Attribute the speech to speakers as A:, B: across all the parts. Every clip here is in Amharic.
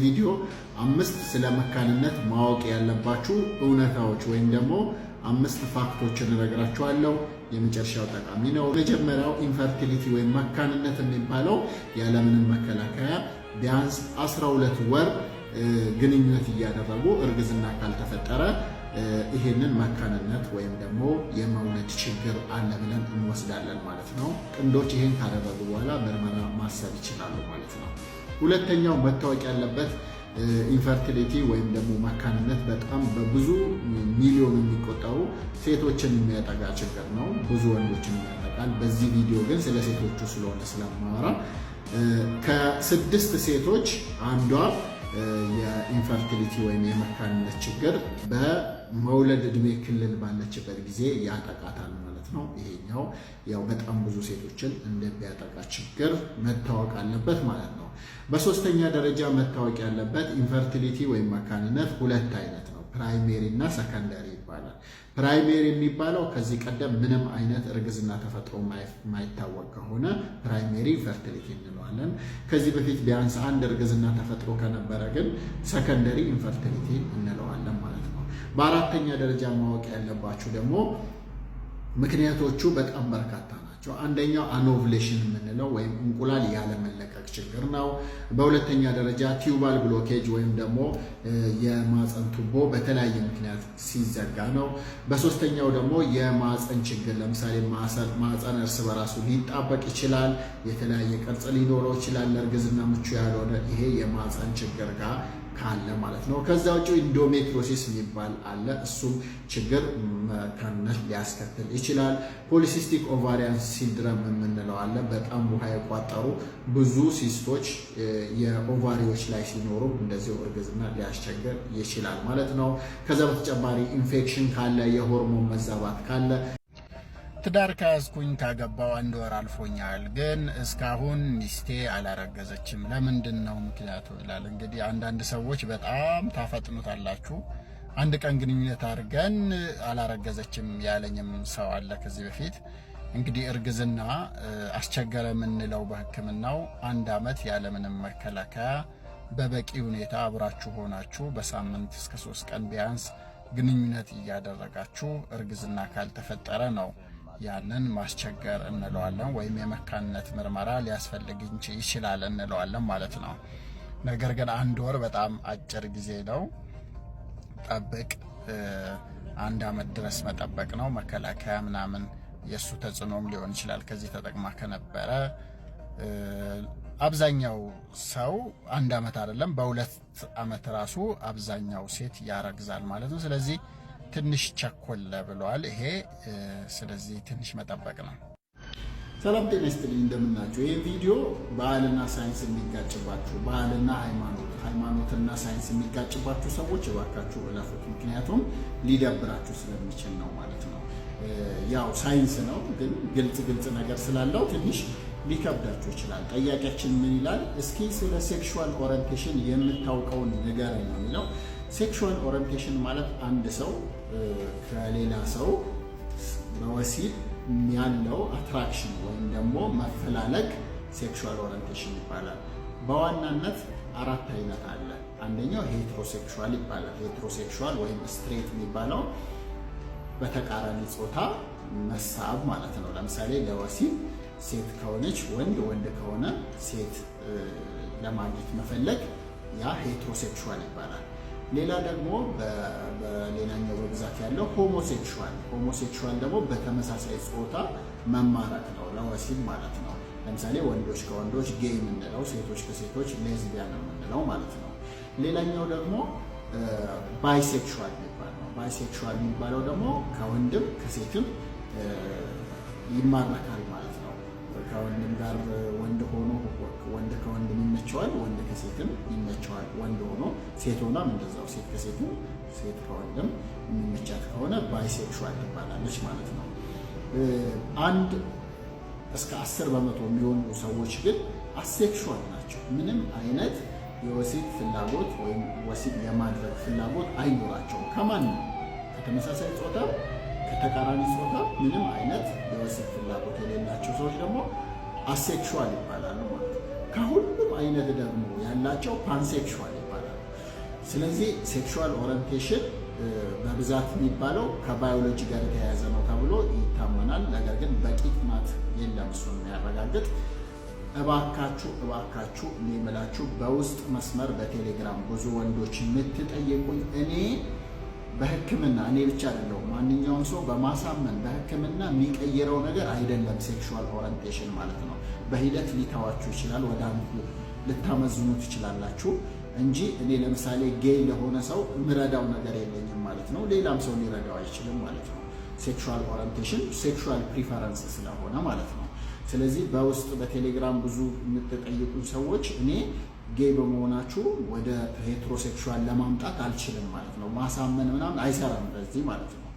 A: ቪዲዮ 5 ስለ መካንነት ማወቅ ያለባችሁ እውነታዎች ወይም ደግሞ 5 ፋክቶችን እነግራችኋለሁ። የመጨረሻው ጠቃሚ ነው። መጀመሪያው ኢንፈርቲሊቲ ወይም መካንነት የሚባለው ያለምንም መከላከያ ቢያንስ 12 ወር ግንኙነት እያደረጉ እርግዝና ካልተፈጠረ ይሄንን መካንነት ወይም ደግሞ የመውለድ ችግር አለ ብለን እንወስዳለን ማለት ነው። ጥንዶች ይሄን ካደረጉ በኋላ ምርመራ ማሰብ ይችላሉ ማለት ነው። ሁለተኛው መታወቅ ያለበት ኢንፈርቲሊቲ ወይም ደግሞ መካንነት በጣም በብዙ ሚሊዮን የሚቆጠሩ ሴቶችን የሚያጠቃ ችግር ነው። ብዙ ወንዶችን ያጠቃል። በዚህ ቪዲዮ ግን ስለ ሴቶቹ ስለሆነ ስለማወራ ከ6 ሴቶች አንዷ የኢንፈርቲሊቲ ወይም የመካንነት ችግር በመውለድ እድሜ ክልል ባለችበት ጊዜ ያጠቃታል ማለት ነው። ይሄኛው ያው በጣም ብዙ ሴቶችን እንደሚያጠቃ ችግር መታወቅ አለበት ማለት ነው። በሶስተኛ ደረጃ መታወቅ ያለበት ኢንፈርቲሊቲ ወይም መካንነት ሁለት አይነት ነው። ፕራይሜሪ እና ሰከንደሪ ይባላል። ፕራይሜሪ የሚባለው ከዚህ ቀደም ምንም አይነት እርግዝና ተፈጥሮ ማይታወቅ ከሆነ ፕራይሜሪ ኢንፈርቲሊቲ እንለዋለን። ከዚህ በፊት ቢያንስ አንድ እርግዝና ተፈጥሮ ከነበረ ግን ሰከንደሪ ኢንፈርቲሊቲ እንለዋለን ማለት ነው። በአራተኛ ደረጃ ማወቅ ያለባችሁ ደግሞ ምክንያቶቹ በጣም በርካታ ናቸው። አንደኛው አኖቭሌሽን የምንለው ወይም እንቁላል ያለመለቀቅ ችግር ነው። በሁለተኛ ደረጃ ቲዩባል ብሎኬጅ ወይም ደግሞ የማፀን ቱቦ በተለያየ ምክንያት ሲዘጋ ነው። በሶስተኛው ደግሞ የማፀን ችግር፣ ለምሳሌ ማፀን እርስ በራሱ ሊጣበቅ ይችላል፣ የተለያየ ቅርጽ ሊኖረው ይችላል፣ ለእርግዝና ምቹ ያልሆነ ይሄ የማፀን ችግር ጋር ካለ ማለት ነው። ከዛ ውጭ ኢንዶሜትሪዮሲስ የሚባል አለ። እሱም ችግር መካንነት ሊያስከትል ይችላል። ፖሊሲስቲክ ኦቫሪያን ሲንድረም የምንለው አለ። በጣም ውሃ የቋጠሩ ብዙ ሲስቶች የኦቫሪዎች ላይ ሲኖሩ እንደዚሁ እርግዝና ሊያስቸግር ይችላል ማለት ነው። ከዛ በተጨማሪ ኢንፌክሽን ካለ፣ የሆርሞን መዛባት ካለ
B: ትዳር ከያዝኩኝ ካገባው 1 ወር አልፎኛል፣ ግን እስካሁን ሚስቴ አላረገዘችም። ለምንድን ነው ምክንያቱ ይላል። እንግዲህ አንዳንድ ሰዎች በጣም ታፈጥኑታላችሁ። አንድ ቀን ግንኙነት አድርገን አላረገዘችም ያለኝም ሰው አለ ከዚህ በፊት። እንግዲህ እርግዝና አስቸገረ የምንለው በሕክምናው 1 ዓመት ያለምንም መከላከያ በበቂ ሁኔታ አብራችሁ ሆናችሁ በሳምንት እስከ 3 ቀን ቢያንስ ግንኙነት እያደረጋችሁ እርግዝና ካልተፈጠረ ነው ያንን ማስቸገር እንለዋለን፣ ወይም የመካንነት ምርመራ ሊያስፈልግ ይችላል እንለዋለን ማለት ነው። ነገር ግን 1 ወር በጣም አጭር ጊዜ ነው። ጠብቅ 1 ዓመት ድረስ መጠበቅ ነው። መከላከያ ምናምን የሱ ተጽዕኖም ሊሆን ይችላል። ከዚህ ተጠቅማ ከነበረ አብዛኛው ሰው 1 ዓመት አይደለም በ2 ዓመት ራሱ አብዛኛው ሴት ያረግዛል ማለት ነው። ስለዚህ ትንሽ ቸኮል ብለዋል ይሄ። ስለዚህ ትንሽ መጠበቅ ነው።
A: ሰላም ጤና ይስጥልኝ፣ እንደምናችሁ። ይሄ ቪዲዮ ባህልና ሳይንስ የሚጋጭባችሁ፣ ባህልና ሃይማኖትና ሳይንስ የሚጋጭባችሁ ሰዎች እባካችሁ እለፉት። ምክንያቱም ሊደብራችሁ ስለሚችል ነው ማለት ነው። ያው ሳይንስ ነው፣ ግን ግልጽ ነገር ስላለው ትንሽ ሊከብዳችሁ ይችላል። ጠያቂያችን ምን ይላል? እስኪ ስለ ሴክሹዋል ኦሪየንቴሽን የምታውቀውን ንገረኝ ነው የሚለው። ሴክሹዋል ኦሪየንቴሽን ማለት አንድ ሰው ከሌላ ሰው በወሲብ ያለው አትራክሽን ወይም ደግሞ መፈላለግ ሴክሹዋል ኦሪየንቴሽን ይባላል። በዋናነት 4 አይነት አለ። አንደኛው ሄትሮሴክሹዋል ይባላል። ሄትሮሴክሹዋል ወይም ስትሬት የሚባለው በተቃራኒ ጾታ መሳብ ማለት ነው። ለምሳሌ ለወሲብ ሴት ከሆነች ወንድ፣ ወንድ ከሆነ ሴት ለማግኘት መፈለግ፣ ያ ሄትሮሴክሹዋል ይባላል። ሌላ ደግሞ በሌላኛው በብዛት ያለው ሆሞሴክሹዋል ደግሞ በተመሳሳይ ጾታ መማረክ ነው፣ ለወሲብ ማለት ነው። ለምሳሌ ወንዶች ከወንዶች ጌይ የምንለው፣ ሴቶች ከሴቶች ሌዝቢያን የምንለው ማለት ነው። ሌላኛው ደግሞ ባይሴክሹዋል የሚባለው ነው። ባይሴክሹዋል የሚባለው ደግሞ ከወንድም ከሴትም ይማረካል ማለት ነው። ከወንድም ጋር ወንድ ሆኖ ወንድ ከወንድም ይመቸዋል፣ ወንድ ከሴትም ይመቸዋል። ወንድ ሆኖ ሴት ሆናም እንደዛው ሴት ከሴትም ሴት ከወንድም የሚመቻት ከሆነ ባይሴክሹዋል ትባላለች ማለት ነው። 1 እስከ 10% የሚሆኑ ሰዎች ግን አሴክሹዋል ናቸው። ምንም አይነት የወሲብ ፍላጎት ወይም ወሲብ የማድረግ ፍላጎት አይኖራቸውም። ከማንም ከተመሳሳይ ጾታ ከተቃራኒ ጾታ ምንም አይነት የወሲብ ፍላጎት የሌላቸው ሰዎች ደግሞ አሴክሹዋል ይባላሉ ማለት ነው። ከሁሉም አይነት ደግሞ ያላቸው ፓንሴክሹዋል ይባላሉ። ስለዚህ ሴክሹዋል ኦሪየንቴሽን በብዛት የሚባለው ከባዮሎጂ ጋር የተያያዘ ነው ተብሎ ይታመናል። ነገር ግን በቂ ጥናት የለም እሱን የሚያረጋግጥ። እባካችሁ እኔ የምላችሁ በውስጥ መስመር በቴሌግራም ብዙ ወንዶች የምትጠይቁኝ እኔ በሕክምና እኔ ብቻ አይደለሁም ማንኛውም ሰው በማሳመን በሕክምና የሚቀይረው ነገር አይደለም ሴክሹዋል ኦሪየንቴሽን ማለት ነው። በሂደት ሊተዋችሁ ይችላል፣ ወደ አንዱ ልታመዝኑ ትችላላችሁ እንጂ እኔ ለምሳሌ ጌይ ለሆነ ሰው የምረዳው ነገር የለኝም ማለት ነው። ሌላም ሰው ሊረዳው አይችልም ማለት ነው። ሴክሹዋል ኦሪየንቴሽን ሴክሹዋል ፕሪፈረንስ ስለሆነ ማለት ነው። ስለዚህ በውስጥ በቴሌግራም ብዙ የምትጠይቁ ሰዎች እኔ ጌይ በመሆናችሁ ወደ ሄትሮሴክሹዋል ለማምጣት አልችልም ማለት ነው። ማሳመን ምናምን አይሰራም በዚህ ማለት ነው።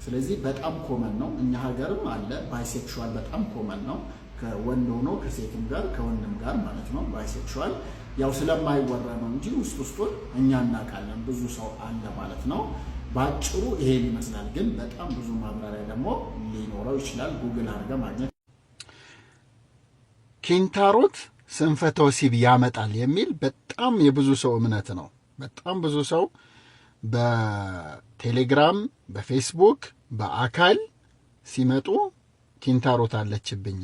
A: ስለዚህ በጣም ኮመን ነው፣ እኛ ሀገርም አለ። ባይሴክሹዋል በጣም ኮመን ነው፣ ከወንድ ሆኖ ከሴትም ጋር ከወንድም ጋር ማለት ነው። ባይሴክሹዋል ያው ስለማይወራ ነው እንጂ ውስጡን እኛ እናውቃለን፣ ብዙ ሰው አለ ማለት ነው። ባጭሩ ይሄን ይመስላል። ግን በጣም ብዙ ማብራሪያ ደግሞ ሊኖረው ይችላል፣ ጉግል አድርገህ ማግኘት።
B: ኪንታሮት ስንፈተ ወሲብ ያመጣል የሚል በጣም የብዙ ሰው እምነት ነው። በጣም ብዙ ሰው በቴሌግራም በፌስቡክ በአካል ሲመጡ ኪንታሮት አለችብኝ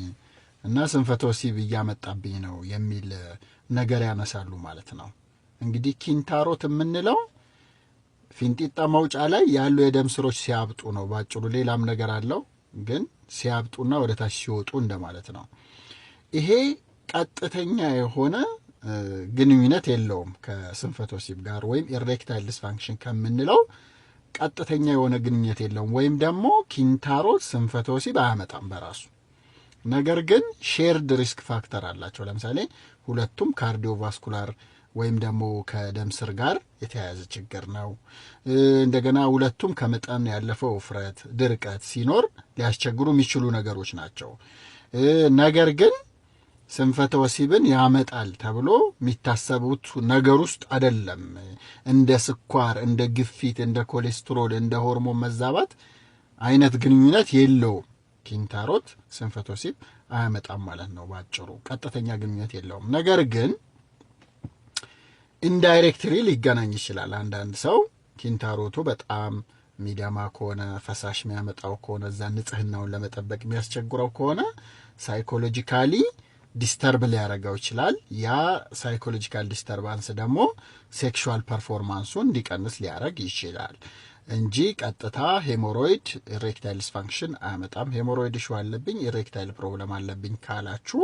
B: እና ስንፈተ ወሲብ እያመጣብኝ ነው የሚል ነገር ያነሳሉ ማለት ነው። እንግዲህ ኪንታሮት የምንለው ፊንጢጣ መውጫ ላይ ያሉ የደም ስሮች ሲያብጡ ነው ባጭሩ። ሌላም ነገር አለው ግን ሲያብጡና ወደ ታች ሲወጡ እንደማለት ነው። ይሄ ቀጥተኛ የሆነ ግንኙነት የለውም ከስንፈተ ወሲብ ጋር ወይም ኢሬክታይል ዲስፋንክሽን ከምንለው ቀጥተኛ የሆነ ግንኙነት የለውም። ወይም ደግሞ ኪንታሮት ስንፈተ ወሲብ አያመጣም በራሱ። ነገር ግን ሼርድ ሪስክ ፋክተር አላቸው። ለምሳሌ ሁለቱም ካርዲዮቫስኩላር ወይም ደግሞ ከደም ስር ጋር የተያያዘ ችግር ነው። እንደገና ሁለቱም ከመጠን ያለፈው ውፍረት፣ ድርቀት ሲኖር ሊያስቸግሩ የሚችሉ ነገሮች ናቸው። ነገር ግን ስንፈተ ወሲብን ያመጣል ተብሎ የሚታሰቡት ነገር ውስጥ አይደለም። እንደ ስኳር፣ እንደ ግፊት፣ እንደ ኮሌስትሮል፣ እንደ ሆርሞን መዛባት አይነት ግንኙነት የለውም። ኪንታሮት ስንፈተ ወሲብ አያመጣም ማለት ነው ባጭሩ። ቀጥተኛ ግንኙነት የለውም። ነገር ግን ኢንዳይሬክትሊ ሊገናኝ ይችላል። አንዳንድ ሰው ኪንታሮቱ በጣም ሚዲያማ ከሆነ ፈሳሽ የሚያመጣው ከሆነ እዛ ንጽህናውን ለመጠበቅ የሚያስቸግረው ከሆነ ሳይኮሎጂካሊ ዲስተርብ ሊያደርገው ይችላል። ያ ሳይኮሎጂካል ዲስተርባንስ ደግሞ ሴክሹዋል ፐርፎርማንሱ እንዲቀንስ ሊያደርግ ይችላል እንጂ ቀጥታ ሄሞሮይድ ኢሬክታይል ዲስፋንክሽን አያመጣም። ሄሞሮይድ ኢሹ አለብኝ ኢሬክታይል ፕሮብለም አለብኝ ካላችሁ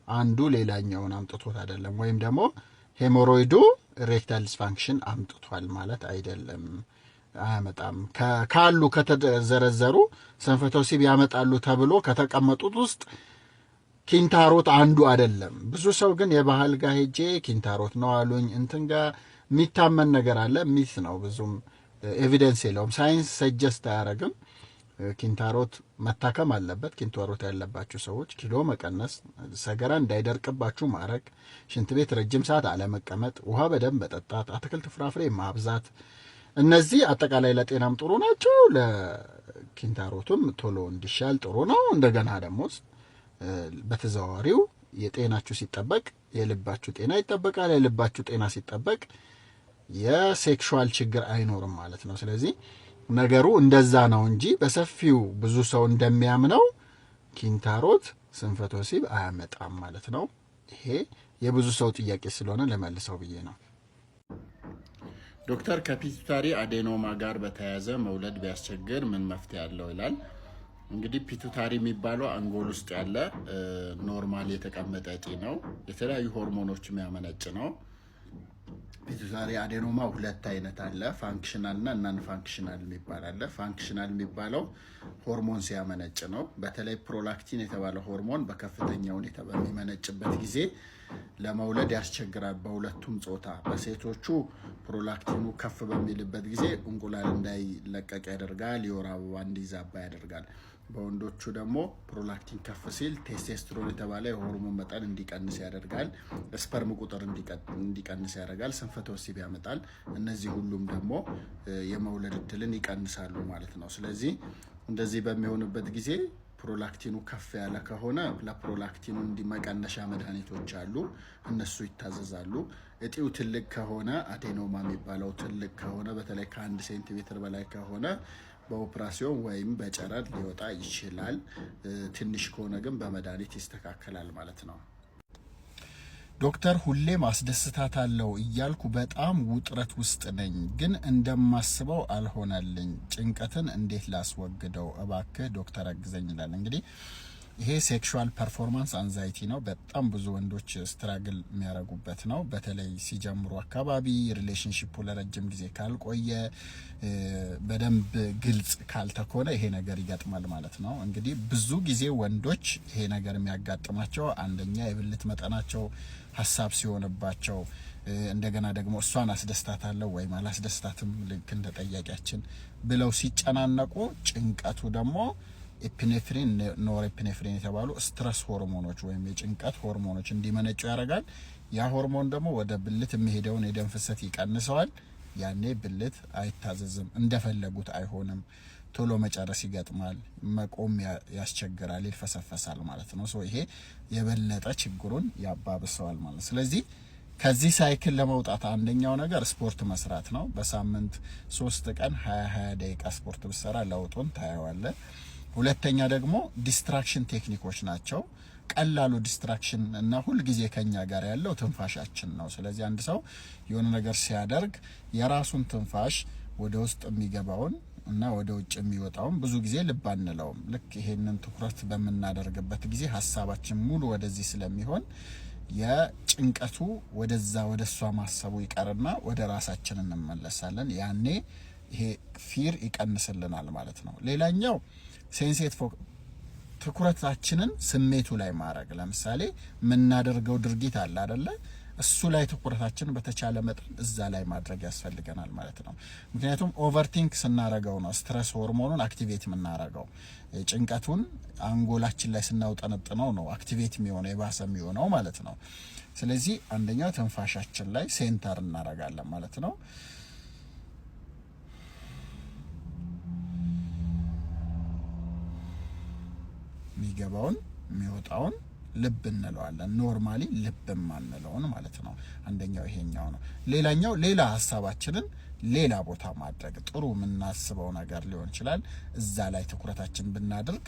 B: አንዱ ሌላኛውን አምጥቶት አይደለም። ወይም ደግሞ ሄሞሮይዱ ኢሬክታይል ዲስፋንክሽን አምጥቷል ማለት አይደለም፣ አያመጣም። ካሉ ከተዘረዘሩ ስንፈተ ወሲብ ያመጣሉ ተብሎ ከተቀመጡት ውስጥ ኪንታሮት አንዱ አይደለም። ብዙ ሰው ግን የባህል ጋር ሄጄ ኪንታሮት ነው አሉኝ እንትን ጋር የሚታመን ነገር አለ። ሚት ነው፣ ብዙም ኤቪደንስ የለውም። ሳይንስ ሰጀስት አያረግም። ኪንታሮት መታከም አለበት። ኪንታሮት ያለባችሁ ሰዎች ኪሎ መቀነስ፣ ሰገራ እንዳይደርቅባችሁ ማድረግ፣ ሽንት ቤት ረጅም ሰዓት አለመቀመጥ፣ ውሃ በደንብ መጠጣት፣ አትክልት ፍራፍሬ ማብዛት፣ እነዚህ አጠቃላይ ለጤናም ጥሩ ናቸው። ለኪንታሮቱም ቶሎ እንዲሻል ጥሩ ነው። እንደገና ደግሞ በተዘዋዋሪው የጤናችሁ ሲጠበቅ የልባችሁ ጤና ይጠበቃል። የልባችሁ ጤና ሲጠበቅ የሴክሹዋል ችግር አይኖርም ማለት ነው። ስለዚህ ነገሩ እንደዛ ነው እንጂ በሰፊው ብዙ ሰው እንደሚያምነው ኪንታሮት ስንፈተ ወሲብ አያመጣም ማለት ነው። ይሄ የብዙ ሰው ጥያቄ ስለሆነ ለመልሰው ብዬ ነው።
A: ዶክተር ከፒቱታሪ አዴኖማ ጋር በተያያዘ መውለድ ቢያስቸግር ምን መፍትሄ አለው ይላል። እንግዲህ ፒቱታሪ የሚባለው አንጎል ውስጥ ያለ ኖርማል የተቀመጠ እጢ ነው። የተለያዩ ሆርሞኖች የሚያመነጭ ነው። ፒቱታሪ አዴኖማ ሁለት አይነት አለ፣ ፋንክሽናል እና ናን ፋንክሽናል የሚባል አለ። ፋንክሽናል የሚባለው ሆርሞን ሲያመነጭ ነው። በተለይ ፕሮላክቲን የተባለ ሆርሞን በከፍተኛ ሁኔታ በሚመነጭበት ጊዜ ለመውለድ ያስቸግራል። በሁለቱም ጾታ በሴቶቹ ፕሮላክቲኑ ከፍ በሚልበት ጊዜ እንቁላል እንዳይለቀቅ ያደርጋል፣ የወር አበባ እንዲዛባ ያደርጋል። በወንዶቹ ደግሞ ፕሮላክቲን ከፍ ሲል ቴስቴስትሮን የተባለ የሆርሞን መጠን እንዲቀንስ ያደርጋል፣ ስፐርም ቁጥር እንዲቀንስ ያደርጋል፣ ስንፈተ ወሲብ ያመጣል። እነዚህ ሁሉም ደግሞ የመውለድ እድልን ይቀንሳሉ ማለት ነው። ስለዚህ እንደዚህ በሚሆንበት ጊዜ ፕሮላክቲኑ ከፍ ያለ ከሆነ ለፕሮላክቲኑ እንዲመቀነሻ መድኃኒቶች አሉ፣ እነሱ ይታዘዛሉ። እጢው ትልቅ ከሆነ አዴኖማ የሚባለው ትልቅ ከሆነ በተለይ ከ1 ሴንቲሜትር በላይ ከሆነ በኦፕራሲዮን ወይም በጨረር ሊወጣ ይችላል። ትንሽ ከሆነ ግን በመድኃኒት ይስተካከላል ማለት ነው።
B: ዶክተር ሁሌም አስደስታታለሁ እያልኩ በጣም ውጥረት ውስጥ ነኝ፣ ግን እንደማስበው አልሆነልኝ። ጭንቀትን እንዴት ላስወግደው? እባክህ ዶክተር አግዘኝ ይላል። እንግዲህ ይሄ ሴክሹዋል ፐርፎርማንስ አንዛይቲ ነው። በጣም ብዙ ወንዶች ስትራግል የሚያደርጉበት ነው። በተለይ ሲጀምሩ አካባቢ ሪሌሽንሺፑ ለረጅም ጊዜ ካልቆየ፣ በደንብ ግልጽ ካልተኮነ ይሄ ነገር ይገጥማል ማለት ነው። እንግዲህ ብዙ ጊዜ ወንዶች ይሄ ነገር የሚያጋጥማቸው አንደኛ የብልት መጠናቸው ሀሳብ ሲሆንባቸው፣ እንደገና ደግሞ እሷን አስደስታታለሁ ወይም አላስደስታትም ልክ እንደ ጠያቂያችን ብለው ሲጨናነቁ፣ ጭንቀቱ ደግሞ ኤፒኔፍሪን ኖርኤፒኔፍሪን የተባሉ ስትረስ ሆርሞኖች ወይም የጭንቀት ሆርሞኖች እንዲመነጩ ያደርጋል። ያ ሆርሞን ደግሞ ወደ ብልት የሚሄደውን የደም ፍሰት ይቀንሰዋል። ያኔ ብልት አይታዘዝም፣ እንደፈለጉት አይሆንም፣ ቶሎ መጨረስ ይገጥማል፣ መቆም ያስቸግራል፣ ይልፈሰፈሳል ማለት ነው። ሶ ይሄ የበለጠ ችግሩን ያባብሰዋል ማለት ነው። ስለዚህ ከዚህ ሳይክል ለመውጣት አንደኛው ነገር ስፖርት መስራት ነው። በሳምንት 3 ቀን 20 ደቂቃ ስፖርት ብሰራ ለውጡን ታየዋለህ። ሁለተኛ ደግሞ ዲስትራክሽን ቴክኒኮች ናቸው። ቀላሉ ዲስትራክሽን እና ሁል ጊዜ ከኛ ጋር ያለው ትንፋሻችን ነው። ስለዚህ አንድ ሰው የሆነ ነገር ሲያደርግ የራሱን ትንፋሽ ወደ ውስጥ የሚገባውን እና ወደ ውጭ የሚወጣውን ብዙ ጊዜ ልብ አንለውም። ልክ ይሄንን ትኩረት በምናደርግበት ጊዜ ሀሳባችን ሙሉ ወደዚህ ስለሚሆን የጭንቀቱ ወደ እሷ ማሰቡ ይቀርና ወደ ራሳችን እንመለሳለን። ያኔ ይሄ ፊር ይቀንስልናል ማለት ነው። ሌላኛው ሴንሴት ትኩረታችንን ስሜቱ ላይ ማድረግ። ለምሳሌ የምናደርገው ድርጊት አለ አይደለ? እሱ ላይ ትኩረታችንን በተቻለ መጠን እዛ ላይ ማድረግ ያስፈልገናል ማለት ነው። ምክንያቱም ኦቨርቲንክ ስናረገው ነው ስትረስ ሆርሞኑን አክቲቬት የምናረገው። ጭንቀቱን አንጎላችን ላይ ስናውጠነጥነው ነው አክቲቬት የሚሆነው የባሰ የሚሆነው ማለት ነው። ስለዚህ አንደኛው ትንፋሻችን ላይ ሴንተር እናረጋለን ማለት ነው። የሚገባውን የሚወጣውን ልብ እንለዋለን። ኖርማሊ ልብ ማንለውን ማለት ነው። አንደኛው ይሄኛው ነው። ሌላኛው ሌላ ሀሳባችንን ሌላ ቦታ ማድረግ። ጥሩ የምናስበው ነገር ሊሆን ይችላል። እዛ ላይ ትኩረታችን ብናደርግ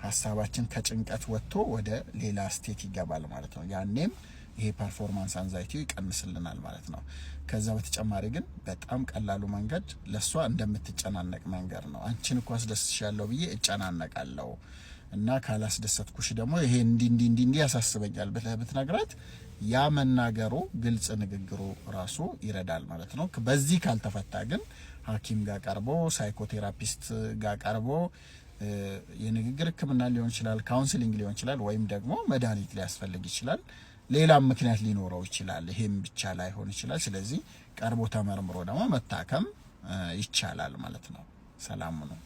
B: ሀሳባችን ከጭንቀት ወጥቶ ወደ ሌላ ስቴት ይገባል ማለት ነው። ያኔም ይሄ ፐርፎርማንስ አንዛይቲ ይቀንስልናል ማለት ነው። ከዛ በተጨማሪ ግን በጣም ቀላሉ መንገድ ለሷ እንደምትጨናነቅ መንገር ነው። አንቺን እኮ አስደስሻለሁ ብዬ እጨናነቃለሁ እና ካላስደሰትኩሽ ደግሞ ይሄ እንዲ ያሳስበኛል ብለህ ብትነግራት ያ መናገሩ ግልጽ ንግግሩ ራሱ ይረዳል ማለት ነው። በዚህ ካልተፈታ ግን ሐኪም ጋር ቀርቦ ሳይኮቴራፒስት ጋር ቀርቦ የንግግር ሕክምና ሊሆን ይችላል፣ ካውንስሊንግ ሊሆን ይችላል፣ ወይም ደግሞ መድኃኒት ሊያስፈልግ ይችላል። ሌላም ምክንያት ሊኖረው ይችላል። ይሄም ብቻ ላይሆን ይችላል። ስለዚህ ቀርቦ ተመርምሮ ደግሞ መታከም ይቻላል ማለት ነው። ሰላም ነው።